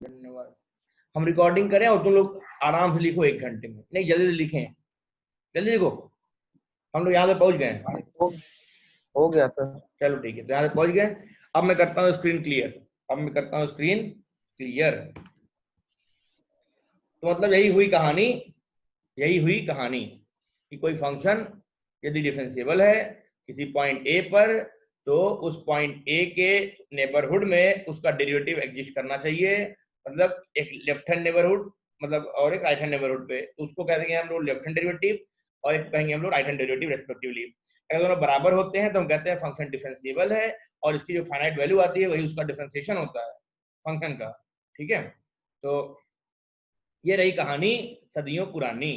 धन्यवाद। हम रिकॉर्डिंग करें और तुम लोग आराम से लिखो 1 घंटे में, नहीं जल्दी जल्दी लिखें, जल्दी लिखो। हम लोग यहाँ पे पहुंच गए हैं। हाँ, हो गया सर। चलो ठीक है, तो यहाँ पे पहुंच गए। अब मैं करता हूँ स्क्रीन क्लियर, अब मैं करता हूँ स्क्रीन क्लियर। तो मतलब यही हुई कहानी, यही हुई कहानी कि कोई फंक्शन यदि डिफरेंशिएबल है किसी पॉइंट ए पर, तो उस पॉइंट ए के नेबरहुड में उसका डेरिवेटिव एग्जिस्ट करना चाहिए। मतलब एक लेफ्ट हैंड नेबरहुड, मतलब और एक राइट हैंड नेबरहुड पे, तो उसको कह देंगे हम लोग लेफ्ट हैंड डेरिवेटिव, और एक कहेंगे हम लोग राइट हैंड डेरिवेटिव रेस्पेक्टिवली। अगर दोनों बराबर होते हैं तो हम कहते हैं फंक्शन डिफरेंशिएबल है, और इसकी जो फाइनाइट वैल्यू आती है वही उसका डिफरेंशिएशन होता है फंक्शन का। ठीक है, तो ये रही कहानी सदियों पुरानी।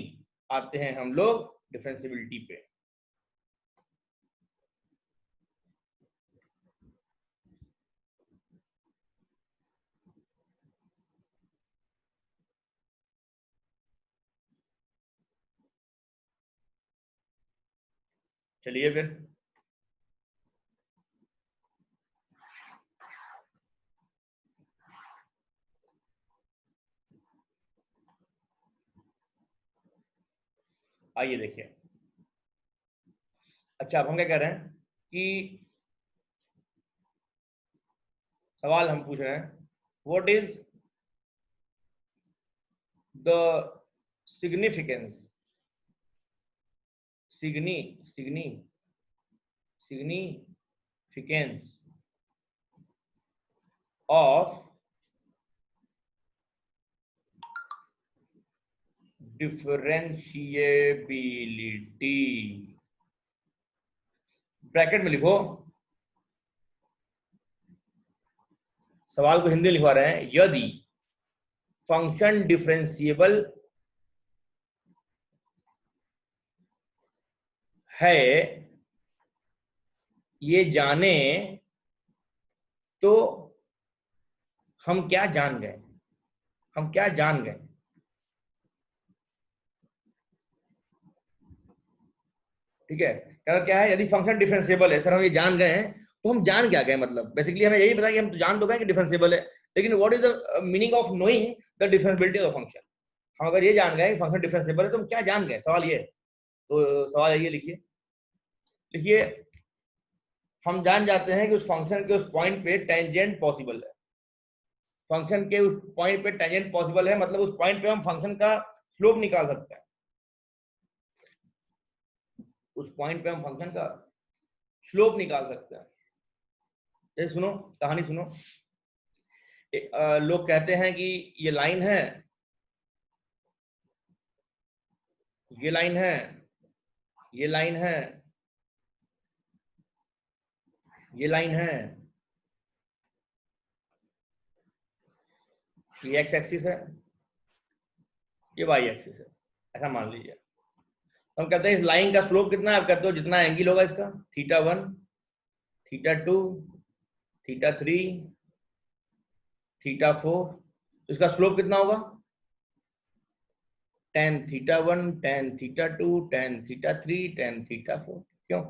आते हैं हम लोग डिफरेंशिएबिलिटी पे। चलिए फिर, आइए देखिए। अच्छा, अब हम क्या कह रहे हैं कि सवाल हम पूछ रहे हैं, what is the significance, signi signi significance of differentiability. Bracket में लिखो, सवाल को हिंदी में लिखवा रहे हैं, यदि फंक्शन डिफरेंशिएबल है ये जाने तो हम क्या जान गए, हम क्या जान गए। ठीक है, क्या है, यदि फंक्शन डिफरेंशिएबल है, सर हम ये जान गए हैं, तो हम जान क्या गए, मतलब बेसिकली हमें यही पता कि हम तो जान तो गए कि डिफरेंशिएबल है, लेकिन what is the meaning of knowing the differentiability of function. हम अगर ये जान गए कि फंक्शन डिफरेंशिएबल है तो हम क्या जान गए, सवाल ये है। तो सवाल ये लिखिए, लिखिए, हम जान जाते हैं कि उस फंक्शन के उस पॉइंट पे टेंजेंट पॉसिबल है। फंक्शन के उस पॉइंट पे टेंजेंट पॉसिबल है, मतलब उस पॉइंट पे हम फंक्शन का स्लोप निकाल सकते हैं। उस पॉइंट पे हम फंक्शन का स्लोप निकाल सकते हैं। ये सुनो, कहानी सुनो। लोग कहते हैं कि ये लाइन है, ये लाइन है, ये लाइन है, ये लाइन है, ये एक्स एक्सिस है, ये वाई एक्सिस है, ऐसा मान लीजिए। हम कहते हैं इस लाइन का स्लोप कितना है, आप कहते हो जितना एंगल होगा इसका, θ1, θ2, θ3, θ4, तो इसका स्लोप कितना होगा, tan θ1, tan θ2, tan θ3, tan θ4। क्यों,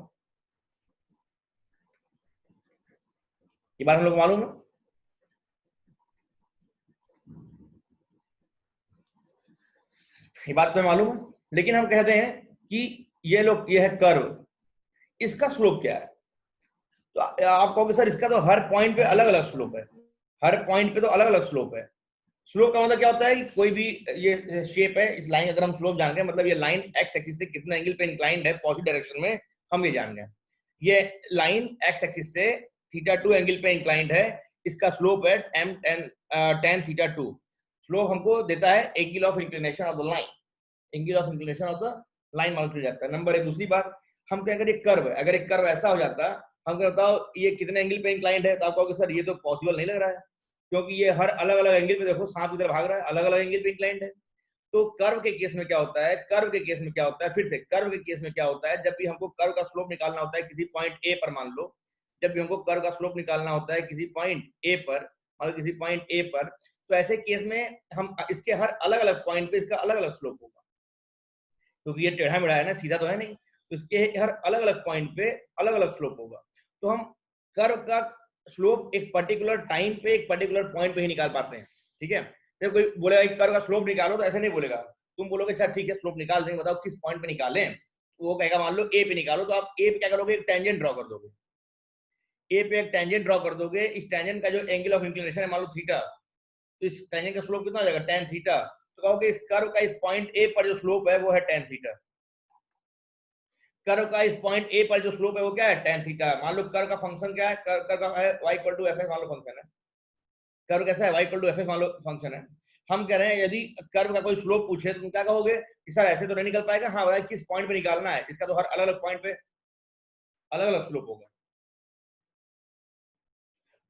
ये बात हम लोग मालूम है, ये बात तो मालूम है, लेकिन हम कहते हैं कि ये लोग, ये है कर्व, इसका स्लोप क्या है। तो आप कहोगे सर इसका तो हर पॉइंट पे अलग अलग स्लोप है, हर पॉइंट पे तो अलग अलग स्लोप है। स्लोप का मतलब क्या होता है कि कोई भी ये शेप है, इस लाइन अगर हम स्लोप जान गए, मतलब ये लाइन एक्स एक्सिस से कितना एंगल पे इंक्लाइंड है पॉजिटिव डायरेक्शन में, हम ये जान गए। ये लाइन एक्स एक्सिस से θ2 एंगल पे इंक्लाइंड है, इसका स्लोप है tan θ2। स्लोप हमको देता है angle of inclination of the line, angle of inclination of the line मालूम चल जाता है। नंबर एक। दूसरी बात, हम कहें अगर एक कर्व है, अगर एक कर्व ऐसा हो जाता, हम कहें बताओ ये कितने एंगल पे इंक्लाइंड है, तो आप कहोगे सर ये तो पॉसिबल नहीं लग रहा है, क्योंकि ये हर अलग अलग एंगल पे, देखो सांप की तरह भाग रहा है, अलग अलग एंगल पे इंक्लाइंड है। तो कर्व के केस में क्या होता है, कर्व के केस में क्या होता है, फिर से कर्व के केस में क्या होता है, जब भी हमको कर्व का स्लोप निकालना होता है किसी पॉइंट ए पर, मान लो जब भी हमको कर्व का स्लोप निकालना होता है किसी पॉइंट ए पर, मान लो किसी पॉइंट ए पर, तो ऐसे केस में हम इसके हर अलग अलग पॉइंट पे इसका अलग अलग स्लोप होगा, क्योंकि ये टेढ़ा मेढ़ा है ना, सीधा तो है नहीं, तो इसके हर अलग अलग पॉइंट पे अलग अलग स्लोप होगा। तो हम कर्व का स्लोप एक पर्टिकुलर टाइम पे एक पर्टिकुलर पॉइंट पे ही निकाल पाते हैं, ठीक है। तो कोई बोलेगा एक कर्व का स्लोप निकालो, तो ऐसे नहीं बोलेगा, तुम बोलोगे अच्छा ठीक है स्लोप निकाल देंगे, बताओ किस पॉइंट पे निकालें। तो वो कहेगा मान लो ए पे निकालो, तो आप ए पे क्या करोगे, एक टेंजेंट ड्रॉ कर दोगे, ए पे एक टेंजेंट ड्रॉ कर दोगे, इस टेंजेंट का जो एंगल ऑफ इंक्लिनेशन है मान लो थीटा, तो इस टेंजेंट का स्लोप कितना हो जाएगा, tan थीटा। तो कहोगे इस कर्व का इस पॉइंट ए पर जो स्लोप है वो है tan थीटा, कर्व का इस पॉइंट ए पर जो स्लोप है वो क्या है, tan थीटा। मान लो कर्व का फंक्शन क्या है, कर्व का है y इक्वल टू fx, मान लो फंक्शन है, कर्व कैसा है y इक्वल टू fx, मान लो फंक्शन है। हम कह रहे हैं यदि कर्व का कोई स्लोप पूछे तो तुम क्या कहोगे कि सर ऐसे तो नहीं निकल पाएगा, हाँ भाई किस पॉइंट पे निकालना है, इसका तो हर अलग अलग पॉइंट पे अलग अलग स्लोप होगा।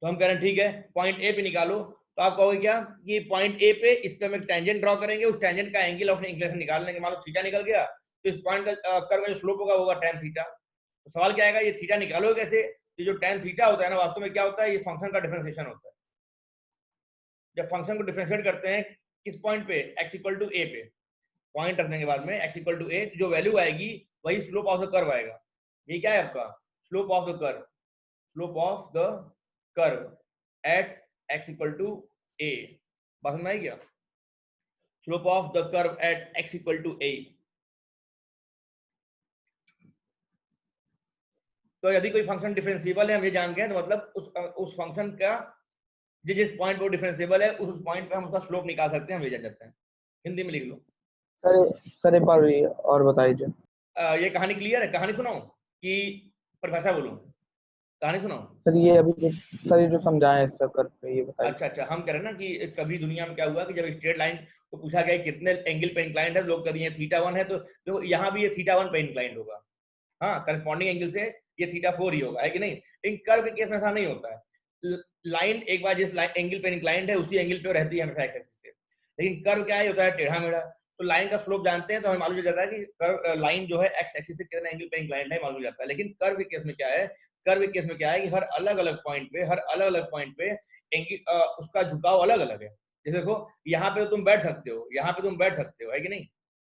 तो हम कह रहे हैं ठीक है पॉइंट ए पे निकालो, तो आप कहोगे क्या, ये पॉइंट ए पे इस पे हम एक टेंजेंट ड्रॉ करेंगे, उस टेंजेंट का एंगल ऑफ इंक्लिनेशन निकाल लेंगे, मान लो थीटा निकल गया, तो इस पॉइंट का कर्व का जो स्लोप होगा tan थीटा। तो सवाल क्या आएगा, ये थीटा निकालोगे कैसे, ये जो tan थीटा होता है ना वास्तव में क्या होता है, ये फंक्शन का डिफरेंशिएशन होता है। जब फंक्शन को डिफरेंशिएट करते हैं किस पॉइंट पे, x इक्वल टू ए पे, पॉइंट रखने के बाद में x इक्वल टू ए, जो वैल्यू आएगी वही स्लोप ऑफ द कर्व आएगा। ये क्या है आपका slope of the curve, slope of the curve at x equal to a, बात समझ में आई क्या, slope of the curve at x equal to a. तो यदि कोई फंक्शन डिफरेंशिएबल है हम ये जान गए, तो मतलब उस फंक्शन का जिस पॉइंट पे वो डिफरेंशिएबल है उस पॉइंट पे हम उसका स्लोप निकाल सकते हैं, हम ये जान जाते हैं। हिंदी में लिख लो। सर एक बार और बताइए। ये कहानी क्लियर है, कहानी सुनाऊं कि परिभाषा बोलूं, कहानी सुनाऊं। सर ये अभी सर ये जो समझाए सर कर पे ये बताइए। अच्छा अच्छा, हम कह रहे हैं ना कि कभी दुनिया में क्या हुआ कि जब स्ट्रेट लाइन को पूछा गया कितने एंगल पे इंक्लाइंड है, लोग कहते हैं थीटा 1 है, तो यहाँ भी ये थीटा 1 पे इंक्लाइंड होगा, हाँ करस्पॉन्डिंग एंगल से ये थीटा 4 ही होगा, है कि नहीं। इन कर्व के केस में ऐसा नहीं होता है, लाइन एक बार जिस एंगल पे इंक्लाइंड है उसी एंगल पे रहती है हमेशा एक्स एक्सिस से, लेकिन कर्व क्या है होता है टेढ़ा मेढ़ा। तो लाइन का स्लोप जानते हैं तो हमें मालूम हो जाता है कि कर्व लाइन जो है एक्स एक्सिस से कितने एंगल पे इंक्लाइंड है मालूम हो जाता है। लेकिन कर्व के केस में क्या है, कर्व के केस में क्या है कि हर अलग अलग पॉइंट पे, हर अलग अलग पॉइंट पे उसका झुकाव अलग अलग है। जैसे देखो यहाँ पे तुम बैठ सकते हो, यहाँ पे तुम बैठ सकते हो, है कि नहीं,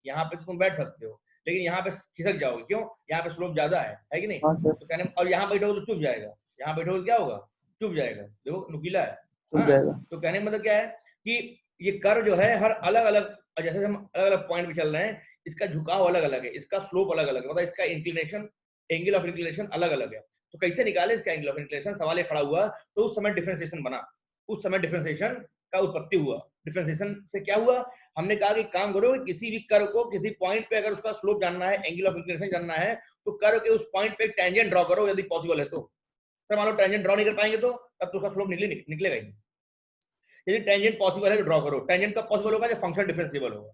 यहाँ पे तुम बैठ सकते हो, लेकिन यहाँ पे खिसक जाओगे, क्यों, यहाँ पे स्लोप ज्यादा है कि नहीं। हाँ सर, तो कहने और यहाँ बैठोगे तो चुप जाएगा, यहाँ बैठोगे तो क्या होगा, चुप जाएगा, देखो नुकीला है। चुप हाँ, जाएगा। तो कहने मतलब क्या है कि ये कर्व जो है हर अलग अलग, जैसे हम अलग अलग पॉइंट पे चल रहे हैं, इसका झुकाव अलग अलग है, इसका स्लोप अलग अलग है, मतलब इसका इंक्लिनेशन, एंगल ऑफ इंक्लिनेशन अलग अलग है। तो कैसे निकाले इसका एंगल ऑफ इंक्लिनेशन, सवाल ये खड़ा हुआ। तो उस समय डिफरेंशिएशन बना, उस समय डिफरेंशिएशन का उत्पत्ति हुआ। डिफरेंशिएशन से क्या हुआ, हमने कहा कि काम करो किसी भी कर्व को किसी पॉइंट पे अगर उसका स्लोप जानना है, एंगल ऑफ इंक्लिनेशन जानना है, तो कर्व के उस पॉइंट पे टेंजेंट ड्रॉ करो यदि पॉसिबल है तो। सर मान लो टेंजेंट ड्रॉ नहीं कर पाएंगे तो तब तो उसका स्लोप निकलेगा ही नहीं। यदि टेंजेंट पॉसिबल है तो ड्रॉ करो। टेंजेंट कब पॉसिबल होगा, जब फंक्शन डिफरेंशिएबल होगा।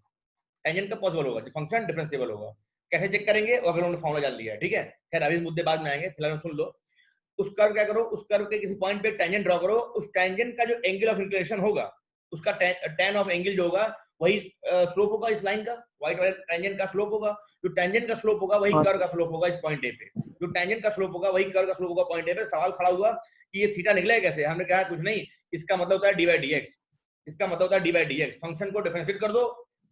टेंजेंट कब पॉसिबल होगा, जब फंक्शन डिफरेंशिएबल होगा। कैसे चेक करेंगे, और अगर उन्होंने फॉर्मूला जान लिया है, ठीक है। खैर अभी मुद्दे बाद में आएंगे, फिलहाल सुन लो। उस कर्व क्या करो, उस कर्व के किसी पॉइंट पे टेंजेंट ड्रॉ करो, उस टेंजेंट का जो एंगल ऑफ इंक्लिनेशन होगा, उसका tan ऑफ एंगल जो होगा वही स्लोप होगा इस लाइन का, व्हाइट वाले टेंजेंट का स्लोप होगा। जो टेंजेंट का स्लोप होगा वही हाँ कर्व का स्लोप होगा इस पॉइंट ए पे। जो टेंजेंट का स्लोप होगा वही कर्व का स्लोप होगा पॉइंट ए पे। सवाल खड़ा हुआ कि ये थीटा निकलेगा कैसे, हमने कहा कुछ नहीं, इसका मतलब होता है डी बाई डी एक्स, इसका मतलब होता है D by D x. Function को डिफरेंशिएट कर दो,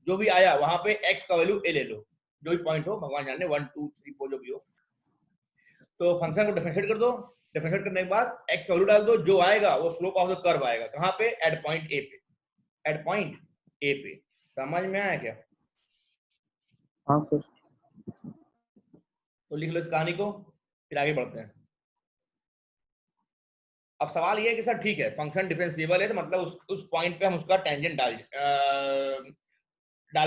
जो भी आया वहां पे एक्स का वैल्यू ए ले लो, जो भी पॉइंट हो, भगवान जाने 1 2 3 4 जो भी हो। तो फंक्शन को डिफरेंशिएट कर दो, डिफरेंशिएट करने के बाद x का वैल्यू डाल दो, जो आएगा वो स्लोप ऑफ द कर्व आएगा, कहां पे, एट पॉइंट ए पे, एट पॉइंट ए पे। समझ में आया क्या। हाँ सर। तो लिख लो इस कहानी को, फिर आगे बढ़ते हैं। अब सवाल ये है कि सर ठीक है फंक्शन डिफरेंशिएबल है, तो मतलब उस पॉइंट पे हम उसका टेंजेंट डाल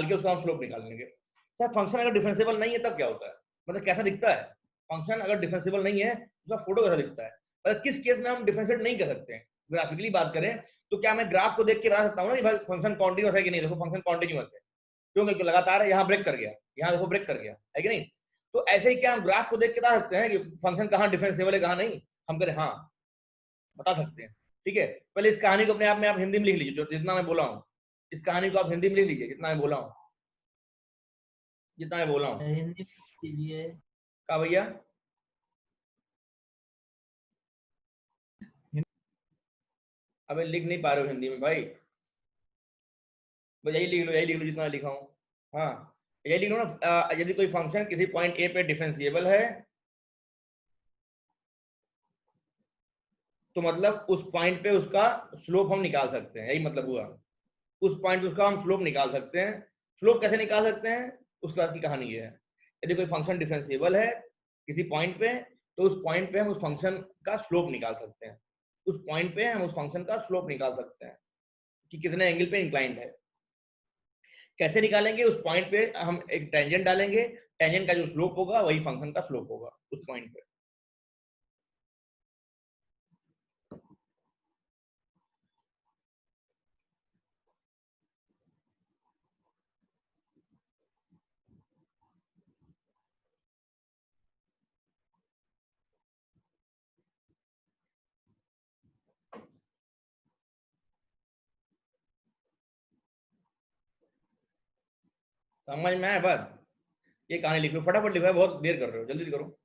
के उसका हम स्लोप निकाल लेंगे। सर फंक्शन अगर डिफरेंशिएबल नहीं है तब क्या होता है, मतलब कैसा दिखता है फंक्शन, अगर डिफरेंशिएबल नहीं है उसका फोटो कैसा दिखता है, मतलब किस केस में हम डिफरेंशिएट नहीं कर सकते हैं। ग्राफिकली बात करें तो क्या मैं ग्राफ को देख के बता सकता हूँ ना कि भाई फंक्शन कॉन्टिन्यूअस है कि नहीं, देखो फंक्शन कॉन्टिन्यूअस है, क्योंकि लगातार है, यहाँ ब्रेक कर गया, यहाँ देखो ब्रेक कर गया, है कि नहीं। तो ऐसे ही क्या हम ग्राफ को देख के बता सकते हैं कि फंक्शन कहाँ डिफरेंशिएबल है कहाँ नहीं, हम करें हाँ बता सकते हैं। ठीक है, पहले इस कहानी को अपने आप में आप हिंदी में लिख लीजिए, जो जितना मैं बोला हूँ, इस कहानी को आप हिंदी में लिख लीजिए, जितना मैं बोला हूँ, जितना मैं बोला हूँ। हिंदी कीजिए। कहा भैया, अबे लिख नहीं पा रहे हो हिंदी में भाई, बस यही लिख लो, यही लिख लो जितना लिखा हूँ। हाँ यही लिख लो ना, यदि कोई फंक्शन किसी पॉइंट ए पे डिफरेंशिएबल है तो मतलब उस पॉइंट पे उसका स्लोप हम निकाल सकते हैं, यही मतलब हुआ। उस पॉइंट पे उसका हम स्लोप निकाल सकते हैं। स्लोप कैसे निकाल सकते हैं, उसके बाद की कहानी ये है, यदि कोई फंक्शन डिफरेंशिएबल है किसी पॉइंट पे, तो उस पॉइंट पे हम उस फंक्शन का स्लोप निकाल सकते हैं। उस पॉइंट पे हम उस फंक्शन का स्लोप निकाल सकते हैं कि कितने एंगल पे इंक्लाइंड है। कैसे निकालेंगे, उस पॉइंट पे हम एक टेंजेंट डालेंगे, टेंजेंट का जो स्लोप होगा वही फंक्शन का स्लोप होगा उस पॉइंट पे। समझ में आया बात? ये कहानी लिखो, फटाफट लिखो, बहुत देर कर रहे हो, जल्दी करो।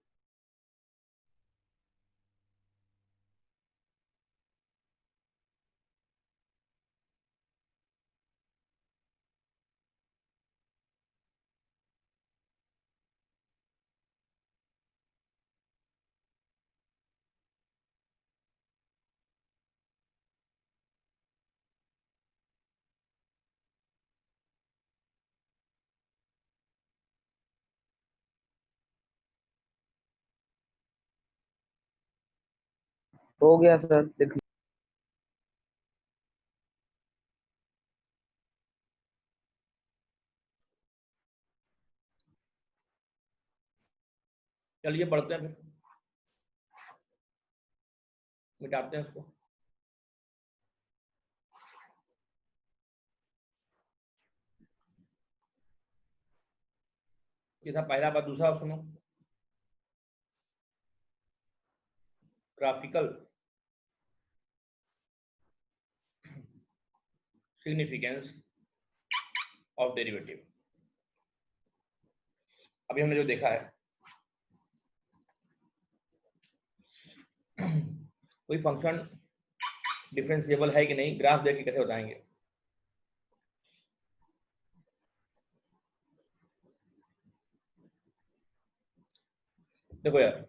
हो गया सर, लिख चलिए पढ़ते हैं फिर, मिटाते हैं उसको। ये था पहला बात। दूसरा सुनो, ग्राफिकल सिग्निफिकेंस ऑफ डेरिवेटिव। अभी हमने जो देखा है, कोई फंक्शन डिफरेंशिएबल है कि नहीं, ग्राफ देख के कैसे बताएंगे। देखो यार,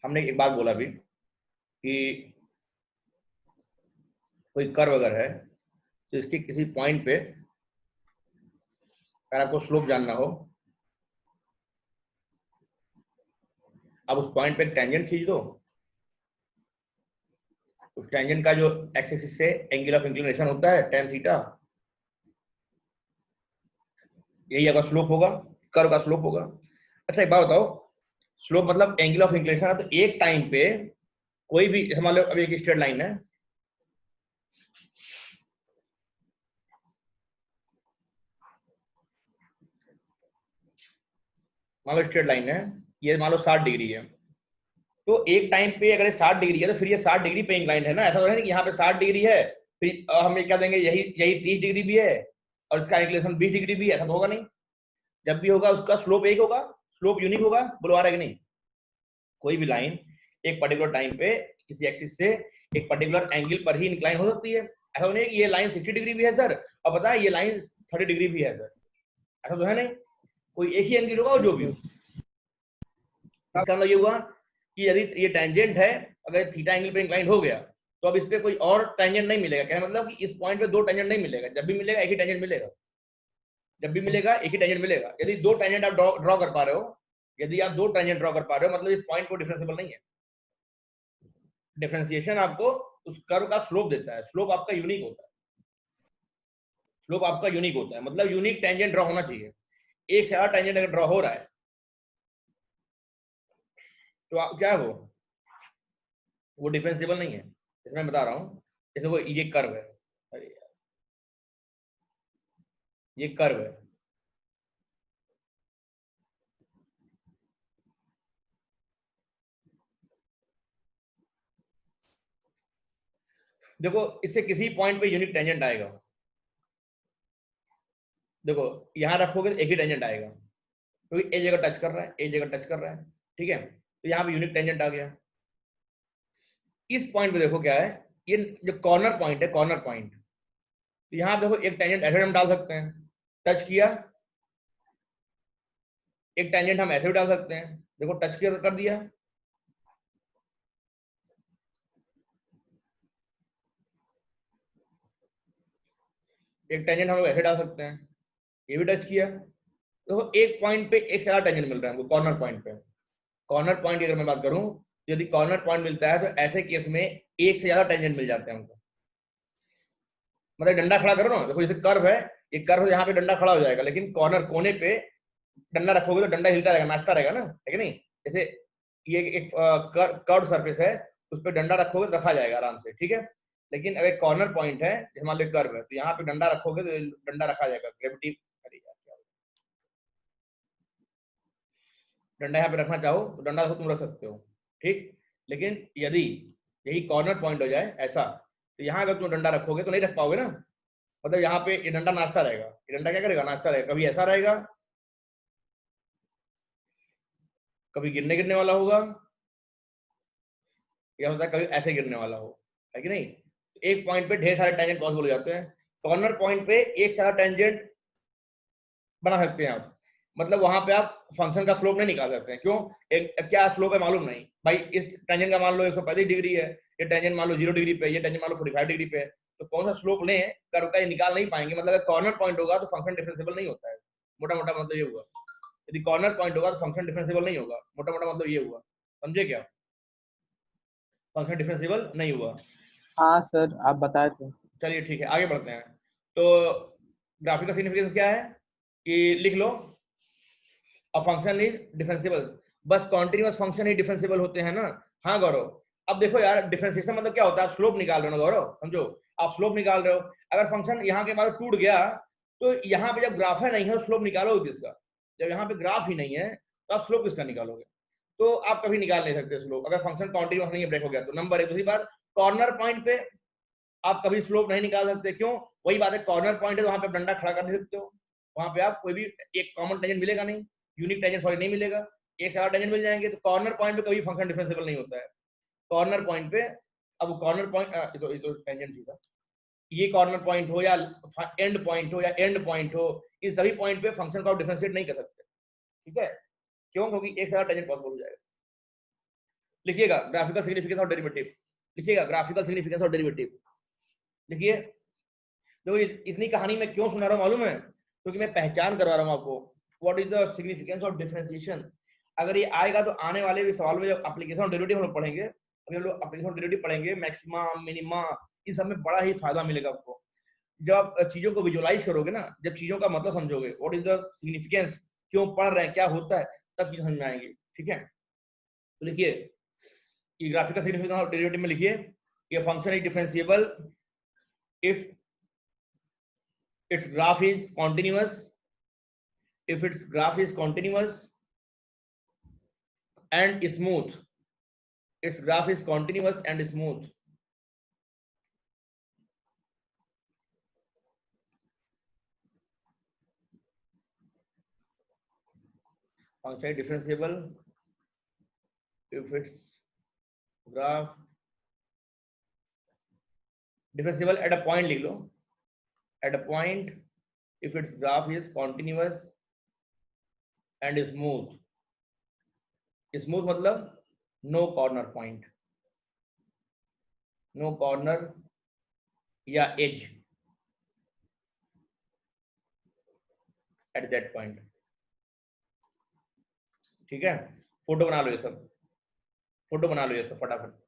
हमने एक बात बोला अभी कि कोई कर्व अगर है तो इसके किसी पॉइंट पे अगर आपको स्लोप जानना हो, अब उस पॉइंट पे एक टेंजेंट खींच दो, उस टेंजेंट का जो एक्स एक्सिस से एंगल ऑफ इंक्लिनेशन होता है tan थीटा, यही आपका स्लोप होगा, कर्व का स्लोप होगा। अच्छा एक बात बताओ, स्लोप मतलब एंगल ऑफ इंक्लिनेशन है, तो एक टाइम पे कोई भी, मान लो अभी एक स्ट्रेट लाइन है, मान लो स्ट्रेट लाइन है, ये मान लो 60 डिग्री है, तो एक टाइम पे अगर 60 डिग्री है तो फिर ये 60 डिग्री पे इंक्लाइंड है ना। ऐसा तो है कि यहाँ पे 60 डिग्री है फिर हम ये क्या देंगे, यही यही 30 डिग्री भी है और इसका इंक्लिनेशन 20 डिग्री भी है, ऐसा तो होगा नहीं। जब भी होगा उसका स्लोप एक होगा, स्लोप यूनिक होगा। बोलो आ रहा है कि नहीं? कोई भी लाइन एक पर्टिकुलर टाइम पे किसी एक्सिस से एक पर्टिकुलर एंगल पर ही इंक्लाइन हो सकती है। ऐसा नहीं है कि ये लाइन 60 डिग्री भी है सर और पता है ये लाइन 30 डिग्री भी है सर, ऐसा तो है नहीं। कोई एक ही एंगल होगा और जो भी हो। इसका मतलब ये हुआ कि यदि ये टेंजेंट है, अगर थीटा एंगल पे इंक्लाइंड हो गया तो अब इस पे कोई और टेंजेंट नहीं मिलेगा। क्या मतलब कि इस पॉइंट पे दो टेंजेंट नहीं मिलेगा, जब भी मिलेगा एक ही टेंजेंट मिलेगा, जब भी मिलेगा एक ही टेंजेंट मिलेगा। यदि दो टेंजेंट आप ड्रॉ कर पा रहे हो, यदि आप दो टेंजेंट ड्रॉ कर पा रहे हो, मतलब इस पॉइंट को डिफरेंशिएबल नहीं है। डिफरेंशिएशन आपको उस कर्व का स्लोप देता है, स्लोप आपका यूनिक होता है, स्लोप आपका यूनिक होता है, मतलब यूनिक टेंजेंट ड्रॉ होना चाहिए। एक से ज्यादा टेंजेंट अगर ड्रॉ हो रहा है तो आप क्या है वो डिफरेंशिएबल नहीं है। इसमें मैं बता रहा हूँ, जैसे वो ये कर्व है, अरे यार, ये कर्व है, देखो इससे किसी पॉइंट पे यूनिक टेंजेंट आएगा। देखो यहाँ रखोगे तो एक ही टेंजेंट आएगा क्योंकि एक जगह टच कर रहा है, एक जगह टच कर रहा है, ठीक है। तो यहाँ पे यूनिक टेंजेंट आ गया। इस पॉइंट पे देखो क्या है, ये जो कॉर्नर पॉइंट है, कॉर्नर पॉइंट, तो यहाँ देखो एक टेंजेंट ऐसे हम डाल सकते हैं, टच किया, एक टेंजेंट हम ऐसे भी डाल सकते हैं, देखो टच किया कर दिया। एक टेंजेंट हम लोग ऐसे डाल सकते हैं, ये भी टच किया, तो एक पॉइंट पे एक से ज्यादा टेंजेंट मिल रहा है हमको कॉर्नर पॉइंट पे। कॉर्नर पॉइंट की अगर मैं बात करूं, यदि कॉर्नर पॉइंट मिलता है तो ऐसे केस में एक से ज्यादा टेंजेंट मिल जाते हैं हमको। मतलब डंडा खड़ा करो ना, देखो जैसे कर्व है, ये कर्व यहाँ पे डंडा खड़ा हो जाएगा, लेकिन कॉर्नर कोने पे डंडा रखोगे तो डंडा हिलता रहेगा, नाचता रहेगा ना, है कि नहीं? जैसे ये एक कर्व सरफेस है, उस पर डंडा रखोगे तो रखा जाएगा आराम से, ठीक है। लेकिन अगर कॉर्नर पॉइंट है, जैसे मान लो कर्व है, तो यहाँ पे डंडा रखोगे तो डंडा रखा जाएगा, ग्रेविटी। अरे यार क्या हो गया? डंडा यहाँ पे रखना चाहो तो डंडा तुम रख सकते हो, ठीक। लेकिन यदि यही कॉर्नर पॉइंट हो जाए ऐसा, तो यहाँ अगर तुम डंडा रखोगे तो नहीं रख पाओगे ना। मतलब यहाँ पे ये डंडा नाचता रहेगा, ये डंडा क्या करेगा, नाचता रहेगा, कभी ऐसा रहेगा, कभी गिरने गिरने वाला होगा, या होता है कभी ऐसे गिरने वाला हो, है कि नहीं? एक पॉइंट पे ढेर सारे टेंजेंट पॉसिबल हो जाते हैं। कॉर्नर पॉइंट पे एक सारा टेंजेंट बना सकते हैं आप, मतलब वहां पे आप फंक्शन का स्लोप नहीं निकाल सकते हैं। क्यों? एक क्या स्लोप है मालूम नहीं भाई, इस टेंजेंट का मान लो 135 डिग्री है, ये टेंजेंट मान लो 0 डिग्री पे, ये टेंजेंट मान लो 45 डिग्री पे है, तो कौन सा स्लोप लें कर्व का, ये निकाल नहीं पाएंगे। मतलब अगर कॉर्नर पॉइंट होगा तो फंक्शन डिफरेंशिएबल नहीं होता है, मोटा मोटा मतलब ये हुआ। यदि कॉर्नर पॉइंट होगा तो फंक्शन डिफरेंशिएबल नहीं होगा, मोटा मोटा मतलब ये हुआ, समझे क्या? फंक्शन डिफरेंशिएबल नहीं हुआ। हाँ सर, आप बताए थे। चलिए ठीक है, आगे बढ़ते हैं। तो ग्राफिकल सिग्निफिकेंस क्या है कि लिख लो, अ फंक्शन इज डिफरेंशिएबल, बस कॉन्टिन्यूअस फंक्शन ही डिफरेंशिएबल होते हैं ना। हाँ गौरव, अब देखो यार, डिफरेंशिएशन मतलब क्या होता है, आप स्लोप निकाल रहे हो ना गौरव, समझो, आप स्लोप निकाल रहे हो। अगर फंक्शन यहाँ के बाद टूट गया, तो यहाँ पे जब ग्राफ है नहीं है, स्लोप निकालोगे किसका? जब यहाँ पे ग्राफ ही नहीं है तो आप स्लोप किसका निकालोगे? तो आप कभी निकाल नहीं सकते स्लोप, अगर फंक्शन कॉन्टिन्यूअस नहीं है, ब्रेक हो गया तो। नंबर एक। दूसरी बात, कॉर्नर पॉइंट पे आप कभी स्लोप नहीं निकाल सकते। क्यों? वही बात है, कॉर्नर पॉइंट है तो वहां पे डंडा खड़ा कर नहीं सकते हो, वहां पे आप कोई भी एक कॉमन टेंजेंट मिलेगा नहीं, यूनिक टेंजेंट सॉरी नहीं मिलेगा, एक से ज्यादा टेंजेंट मिल जाएंगे। तो कॉर्नर पॉइंट पे कभी फंक्शन डिफरेंशिएबल नहीं होता है। कॉर्नर पॉइंट पे, अब कॉर्नर पॉइंट तो टेंजेंट था, ये कॉर्नर पॉइंट हो या एंड पॉइंट हो या एंड पॉइंट हो, इस सभी पॉइंट पे फंक्शन को आप डिफरेंशिएट नहीं कर सकते, ठीक है? क्यों? क्योंकि एक से ज्यादा टेंजेंट पॉसिबल हो जाएगा। लिखिएगा ग्राफिकल सिग्निफिकेंस और डेरिवेटिव, लिखिएगा ग्राफिकल सिग्निफिकेंस और डेरिवेटिव, लिखिए। तो इतनी कहानी मैं क्यों सुना रहा हूँ मालूम है? क्योंकि मैं पहचान करवा रहा हूँ आपको, what is the significance of differentiation. अगर ये आएगा तो आने वाले भी सवाल में जब एप्लीकेशन ऑफ डेरिवेटिव हम लोग पढ़ेंगे, अगर हम लोग एप्लीकेशन ऑफ डेरिवेटिव पढ़ेंगे, मैक्सिमा मिनिमा, इस सब में बड़ा ही फायदा मिलेगा आपको। जब आप चीजों को विजुअलाइज करोगे ना, जब चीजों का मतलब समझोगे, व्हाट इज द सिग्निफिकेंस, क्यों पढ़ रहे हैं, क्या होता है, तब चीज समझ में आएंगी, ठीक है? तो लिखिए, ये ग्राफिकल सिग्निफिकेंस ऑफ डेरिवेटिव में लिखिए, ये function is differentiable if its graph is continuous, if its graph is continuous and smooth, its graph is continuous and smooth, function is differentiable if its graph differentiable at a point, लिख लो, at a point if its graph is continuous and smooth, smooth मतलब no corner point, no corner या edge at that point, ठीक है? Photo बना लो ये सब, photo बना लो ये सब फटाफट।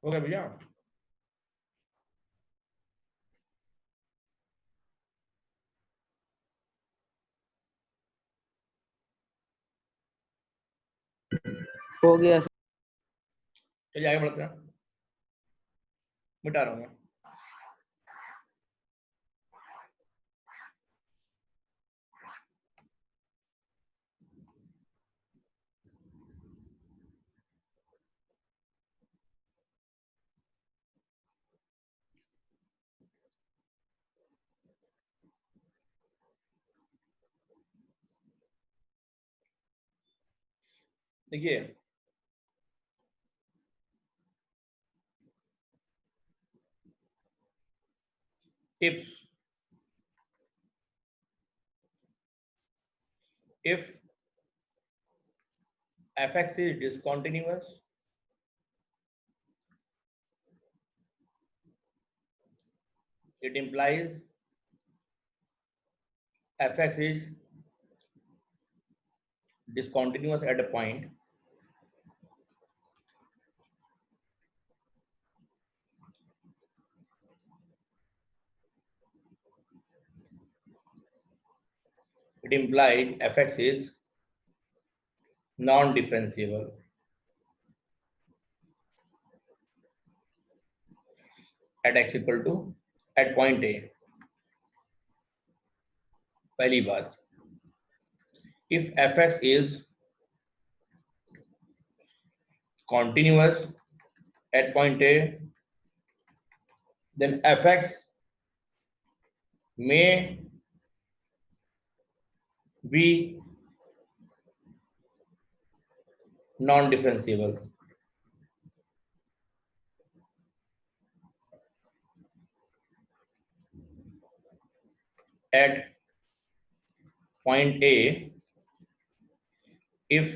हो गया भैया? हो गया। चलिए आगे बढ़ते हैं, मिटा रहा हूँ मैं। देखिए if fx is discontinuous, it implies fx is discontinuous at a point it implies fx is non-differentiable at x equal to at point A. पहली बात, if fx is continuous at point A, then fx may be non-differentiable at point A if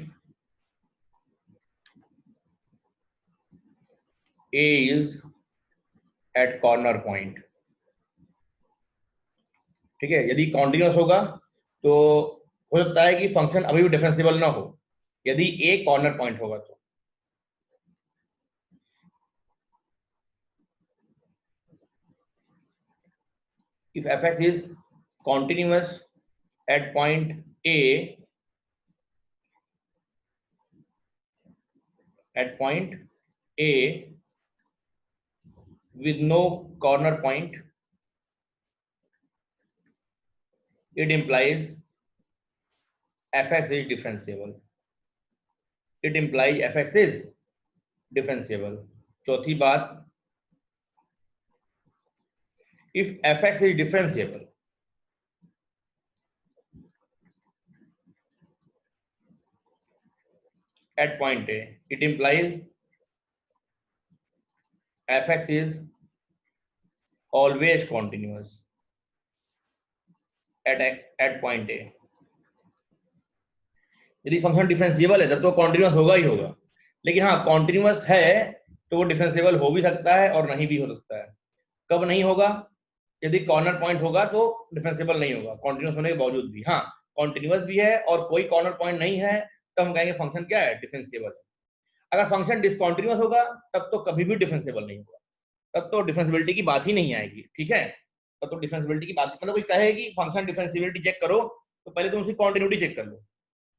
A is at corner point. ठीक है, यदि continuous होगा तो हो सकता है कि फंक्शन अभी भी डिफरेंशिएबल ना हो, यदि ए कॉर्नर पॉइंट होगा तो। if fx is continuous at point A with no corner point, it implies fx is differentiable. It implies fx is differentiable. चौथी बात, if fx is differentiable at point A, it implies fx is always continuous at point A. यदि function differentiable है तब तो continuous होगा ही होगा, लेकिन हाँ कॉन्टिन्यूस है तो वो डिफरेंशिएबल हो भी सकता है और नहीं भी हो सकता है। कब नहीं होगा? यदि कॉर्नर पॉइंट होगा तो डिफरेंशिएबल नहीं होगा कॉन्टिन्यूस होने के बावजूद भी। हाँ कॉन्टिन्यूस भी है और कोई कॉर्नर पॉइंट नहीं है तो हम कहेंगे फंक्शन क्या है, डिफरेंशिएबल है। अगर फंक्शन डिसकॉन्टिन्यूस होगा तब तो कभी भी डिफरेंशिएबल नहीं होगा, तब तो डिफरेंशिएबिलिटी की बात ही नहीं आएगी। ठीक है, तब तो डिफरेंशिएबिलिटी की बात, मतलब कोई कहे कि फंक्शन डिफरेंशिएबिलिटी चेक करो तो पहले तुम उसकी कॉन्टिन्यूटी चेक कर लो।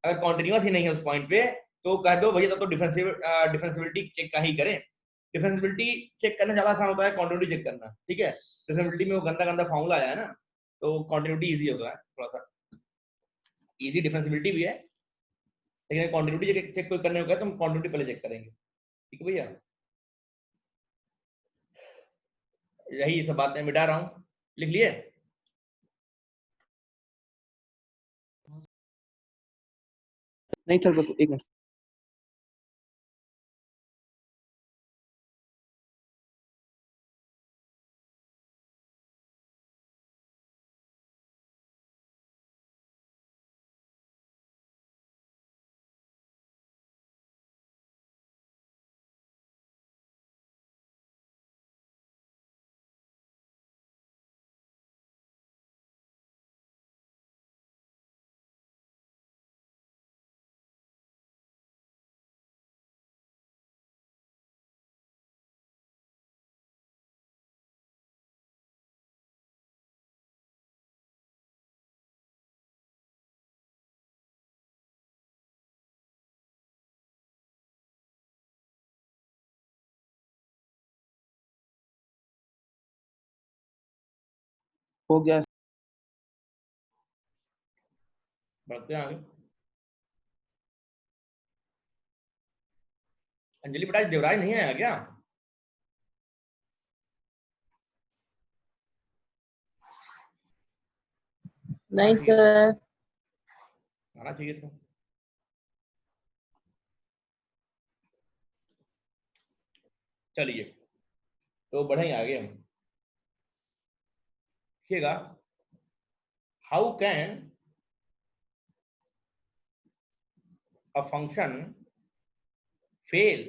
अगर कॉन्टिन्यूस ही नहीं है उस पॉइंट पे तो कह दो भैया तब तो डिफरेंशिएबिलिटी चेक का ही करें। डिफरेंशिएबिलिटी चेक करना ज्यादा आसान होता है कॉन्टिन्यूटी चेक करना। ठीक है, डिफरेंशिएबिलिटी में वो गंदा गंदा फॉर्मूला आया है ना, तो कॉन्टिन्यूटी इजी होता है, थोड़ा सा इजी डिफरेंशिएबिलिटी भी है, लेकिन कॉन्टिन्यूटी चेक कोई करने होगा तो हम कॉन्टिन्यूटी पहले चेक करेंगे। ठीक है भैया, यही सब बातें मिटा रहा हूँ, लिख लिए? नहीं चल बस एक मिनट। हो गया। बढ़ते हैं आगे। अंजलि बेटा देवराज नहीं आया क्या? आना नहीं चाहिए था, सर। आना चाहिए था। चलिए तो बढ़े आगे हम। देखिएगा, how can a function fail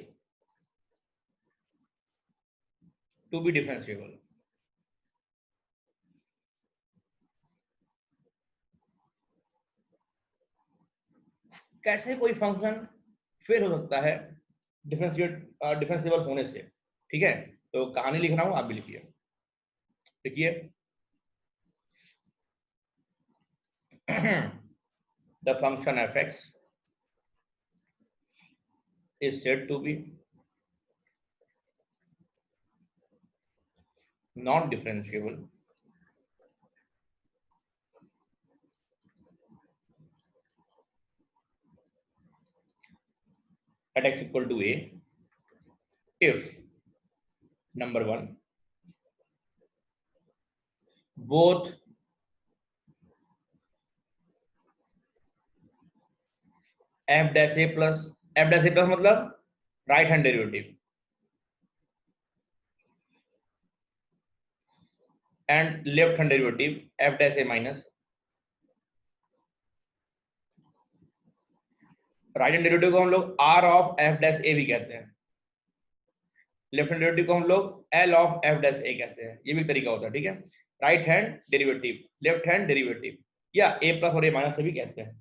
to be differentiable. कैसे कोई फंक्शन फेल हो सकता है डिफरेंशिएबल होने से? ठीक है, तो कहानी लिख रहा हूं, आप भी लिखिए। देखिए, the function f(x) is said to be non-differentiable at x equal to a if number one, both f dash a plus मतलब right hand derivative and left hand derivative f dash a minus right hand derivative को हम लोग r of f dash a भी कहते हैं, left hand derivative को हम लोग l of f dash a कहते हैं। ये भी तरीका होता है, ठीक है। Right hand derivative, left hand derivative, या a प्लस और a माइनस से भी कहते हैं।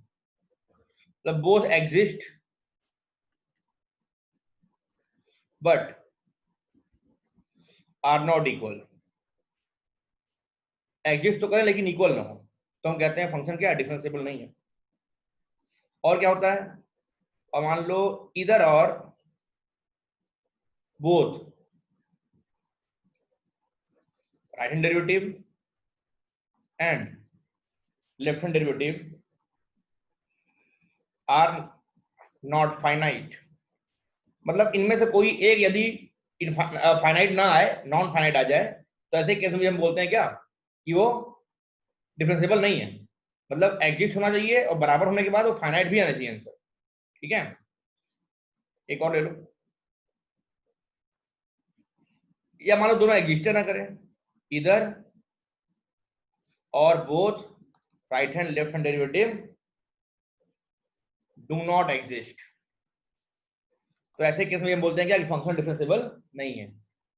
मतलब both exist but are not equal. Exist तो करें लेकिन इक्वल ना हो, तो हम कहते हैं फंक्शन क्या डिफरेंशिएबल नहीं है। और क्या होता है, और मान लो इधर और both right hand derivative and left hand derivative are not finite. मतलब इनमें से कोई एक यदि फाइनाइट ना आए, नॉन फाइनाइट आ जाए, तो ऐसे केस में हम बोलते हैं क्या कि वो डिफरेंशिएबल नहीं है। मतलब एग्जिस्ट होना चाहिए और बराबर होने के बाद वो फाइनाइट भी आना चाहिए आंसर, ठीक है। एक और ले लो, या मान लो दोनों एग्जिस्ट ना करें, इधर और both right hand left hand derivative do not exist, तो ऐसे केस में हम बोलते हैं क्या कि फंक्शन डिफरेंशिएबल नहीं है।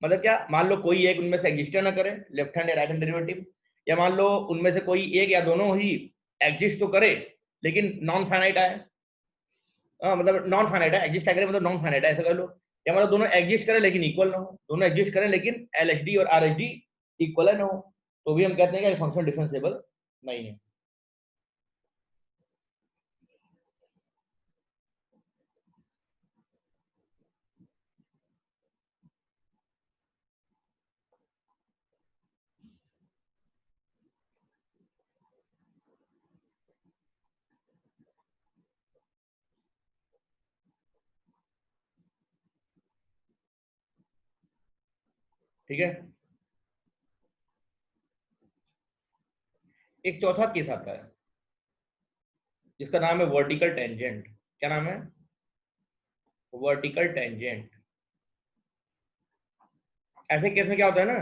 मतलब क्या, मान लो कोई एक उनमें से एग्जिस्ट ना करे, लेफ्ट हैंड या राइट हैंड डेरिवेटिव, या मान लो उनमें से कोई एक या दोनों ही एग्जिस्ट तो करे लेकिन नॉन फाइनाइट आए, मतलब नॉन फाइनाइट है, एग्जिस्ट करे मतलब नॉन फाइनाइट है, ऐसा कर लो। या मतलब दोनों एग्जिस्ट करें लेकिन इक्वल ना हो, दोनों एग्जिस्ट करें लेकिन एलएचडी और आरएचडी इक्वल ना हो, तो भी हम कहते हैं कि फंक्शन डिफरेंशिएबल नहीं है। ठीक है, एक चौथा केस आता है जिसका नाम है वर्टिकल टेंजेंट। क्या नाम है? Vertical tangent. ऐसे केस में क्या होता है ना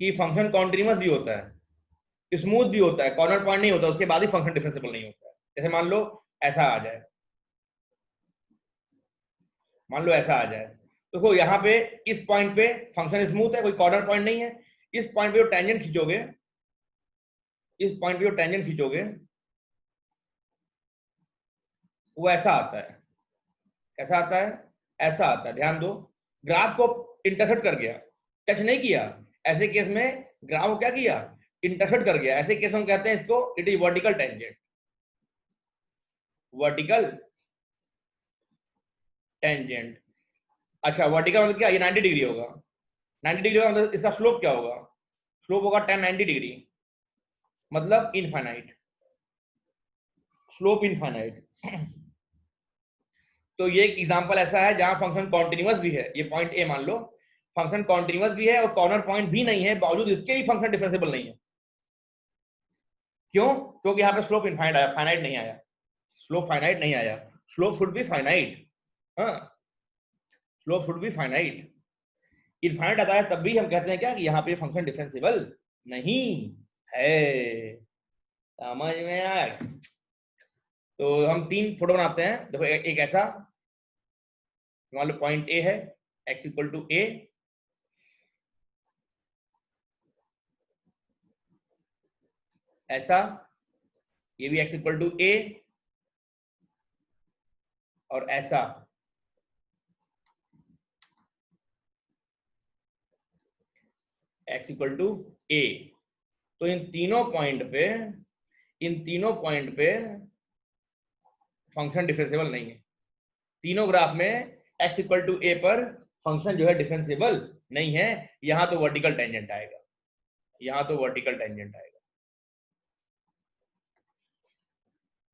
कि फंक्शन कॉन्टिन्यूअस भी होता है, स्मूथ भी होता है, कॉर्नर पॉइंट नहीं होता, उसके बाद ही फंक्शन डिफरेंशिएबल नहीं होता है। जैसे मान लो ऐसा आ जाए, मान लो ऐसा आ जाए, तो देखो यहाँ पे इस पॉइंट पे फंक्शन स्मूथ है, कोई कॉर्नर पॉइंट नहीं है। इस पॉइंट पे जो टेंजेंट खींचोगे, इस पॉइंट पे जो टेंजेंट खींचोगे वो ऐसा आता है। कैसा आता है? ऐसा आता है। ध्यान दो, ग्राफ को इंटरसेप्ट कर गया, टच नहीं किया। ऐसे केस में ग्राफ को क्या किया? इंटरसेप्ट कर गया। ऐसे केस में हम कहते हैं इसको it is vertical tangent. Vertical tangent. अच्छा, वर्टिकल मतलब क्या? ये 90 डिग्री होगा। 90 डिग्री का मतलब इसका स्लोप क्या होगा? स्लोप होगा tan 90 डिग्री। मतलब इनफाइनाइट, स्लोप इनफाइनाइट। तो ये एक एग्जांपल ऐसा है जहां फंक्शन कॉन्टिन्यूअस भी है, ये पॉइंट ए मान लो, फंक्शन कॉन्टिन्यूअस भी है और कॉर्नर पॉइंट भी नहीं है, बावजूद इसके ही फंक्शन डिफरेंशिएबल नहीं है। क्यों? क्योंकि यहाँ पे स्लोप इनफाइनाइट आया, फाइनाइट नहीं आया, स्लोप फाइनाइट नहीं आया। स्लोप शुड बी फाइनाइट, हाँ, slope should be finite. Infinite आता है तब भी हम कहते हैं क्या कि यहाँ पे फंक्शन डिफरेंशिएबल नहीं है। समझ में आया? तो हम तीन फोटो बनाते हैं। देखो एक ऐसा, मान लो पॉइंट ए है, x इक्वल टू ए, ऐसा, ये भी x इक्वल टू ए, और ऐसा, x इक्वल टू ए। तो इन तीनों पॉइंट पे फंक्शन डिफरेंशिएबल नहीं है। तीनों ग्राफ में x इक्वल टू ए पर फंक्शन जो है डिफरेंशिएबल नहीं है। यहां तो वर्टिकल टेंजेंट आएगा, यहां तो वर्टिकल टेंजेंट आएगा,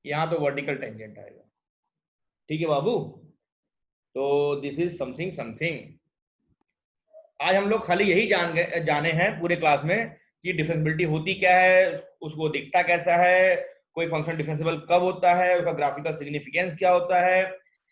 यहां तो वर्टिकल टेंजेंट आएगा। ठीक है बाबू? तो दिस इज समथिंग समथिंग। आज हम लोग खाली यही जाने हैं पूरे क्लास में कि डिफरेंशिएबिलिटी होती क्या है, उसको दिखता कैसा है, कोई फंक्शन डिफरेंशिएबल कब होता है, उसका ग्राफिकल सिग्निफिकेंस क्या होता है,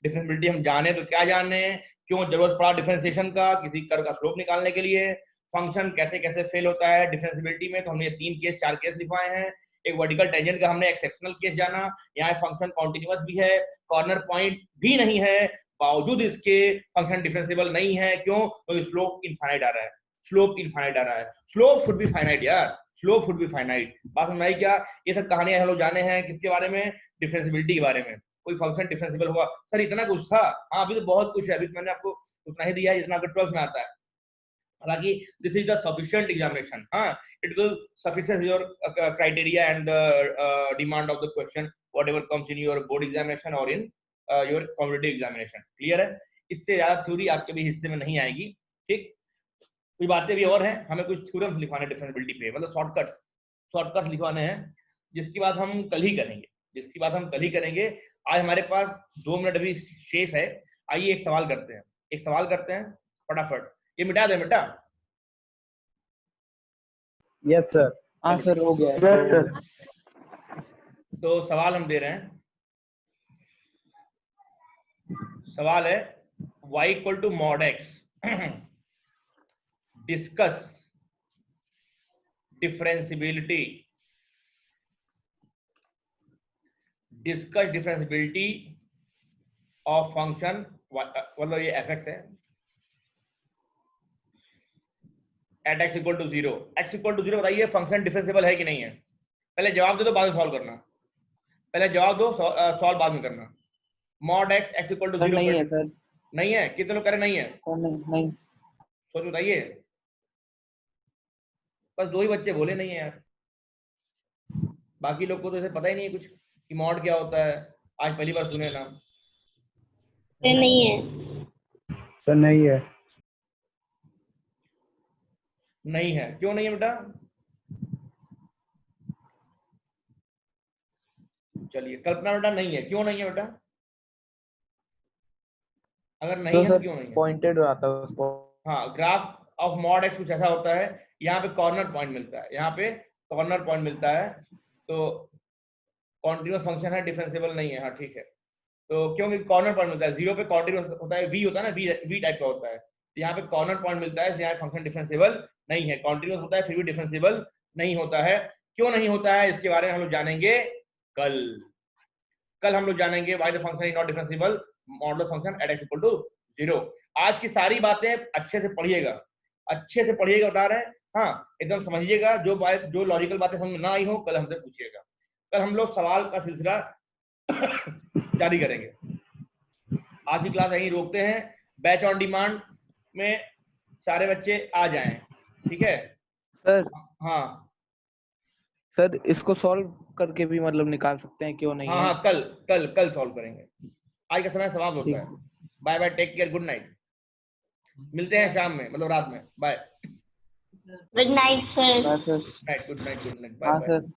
डिफरेंशिएबिलिटी हम जाने तो क्या जाने, क्यों जरूरत पड़ा डिफरेंशिएशन का, किसी कर्व का स्लोप निकालने के लिए, फंक्शन कैसे कैसे फेल होता है डिफरेंशिएबिलिटी में। तो हमने 4 केस लिखवाए हैं। एक वर्टिकल टेंजेंट का हमने एक्सेप्शनल केस जाना, यहाँ फंक्शन कॉन्टिन्यूअस भी है, कॉर्नर पॉइंट भी नहीं है, बावजूद इसके फंक्शन डिफरेंशिएबल नहीं है। क्यों? क्योंकि स्लोप इनफाइनाइट आ रहा है, स्लोप इनफाइनाइट आ रहा है। स्लोप शुड बी फाइनाइट यार, स्लोप शुड बी फाइनाइट। बात समझ आई क्या? ये सब कहानियां हम लोग जाने हैं किसके बारे में? डिफरेंशिएबिलिटी के बारे में। कोई फंक्शन डिफरेंशिएबल हुआ सर, इतना कुछ था? हाँ, अभी तो बहुत कुछ है, अभी तो मैंने आपको उतना ही दिया है जितना आपके 12th में आता है। हालांकि this is the sufficient examination, हाँ, it will sufficient your criteria and the demand of the question whatever comes in your board examination और in your competitive examination. Clear है? इससे ज्यादा थ्योरी आपके भी हिस्से में नहीं आएगी। ठीक, कुछ बातें भी और हैं, हमें कुछ थ्योरम्स लिखवाने डिफरेंशिएबिलिटी पे, मतलब शॉर्टकट्स लिखवाने हैं, जिसकी बात हम कल ही करेंगे। आज हमारे पास 2 मिनट अभी शेष है। आइए एक सवाल करते हैं फटाफट। ये मिटा दे बेटा। Yes sir. हाँ सर, हो गया है। Yes sir. तो सवाल हम दे रहे हैं, सवाल है y equal to mod x, discuss differentiability of function, मतलब ये fx है, at x equal to 0। x equal to 0 बताइए फंक्शन डिफरेंशिएबल है कि नहीं है? पहले जवाब दे दो, बाद में सॉल्व करना। पहले जवाब दो, सॉल्व बाद में करना। मॉड x इक्वल टू 0 नहीं है सर। नहीं है? कितने लोग कह रहे नहीं है? नहीं। सोच बताइए। बस 2 ही बच्चे बोले नहीं है यार, बाकी लोग को तो इसे पता ही नहीं है कुछ कि मॉड क्या होता है। आज पहली बार सुने नाम। नहीं है सर नहीं है। नहीं है? क्यों नहीं है बेटा? चलिए कल्पना बेटा नहीं है, क्यों नहीं है बेटा? अगर नहीं तो है तो सर क्यों नहीं है? पॉइंटेड आता है उसको। हाँ, ग्राफ ऑफ मॉड एक्स कुछ ऐसा होता है, यहाँ पे कॉर्नर पॉइंट मिलता है, यहाँ पे कॉर्नर पॉइंट मिलता है, तो कॉन्टिन्यूअस फंक्शन है, डिफरेंशिएबल नहीं है। हाँ ठीक है, तो क्योंकि कॉर्नर पॉइंट मिलता है, 0 पे कॉन्टिन्यूअस होता है, वी होता है ना, वी टाइप का होता है, तो यहाँ पे कॉर्नर पॉइंट मिलता है, यहाँ फंक्शन डिफरेंशिएबल नहीं है, कॉन्टिन्यूअस होता है फिर भी डिफरेंशिएबल नहीं होता है। क्यों नहीं होता है इसके बारे में हम लोग जानेंगे कल हम लोग जानेंगे why the function is not differentiable modulus function at x equal to 0। आज की सारी बातें अच्छे से पढ़िएगा, बता रहे हैं, हाँ एकदम समझिएगा। जो लॉजिकल बातें समझ में ना आई हो कल हमसे पूछिएगा। कल हम लोग सवाल का सिलसिला जारी करेंगे। आज की क्लास यहीं रोकते हैं। बैच ऑन डिमांड में सारे बच्चे आ जाएं, ठीक है सर। हाँ सर इसको सॉल्व करके भी मतलब निकाल सकते हैं, क्यों नहीं है? हाँ, कल सॉल्व करेंगे। आज का समय समाप्त होता है। Bye bye, take care, good night. मिलते हैं शाम में, मतलब रात में। बाय। Good night sir. हाँ सर। गुड नाइट, बाय हाँ बाय। सर।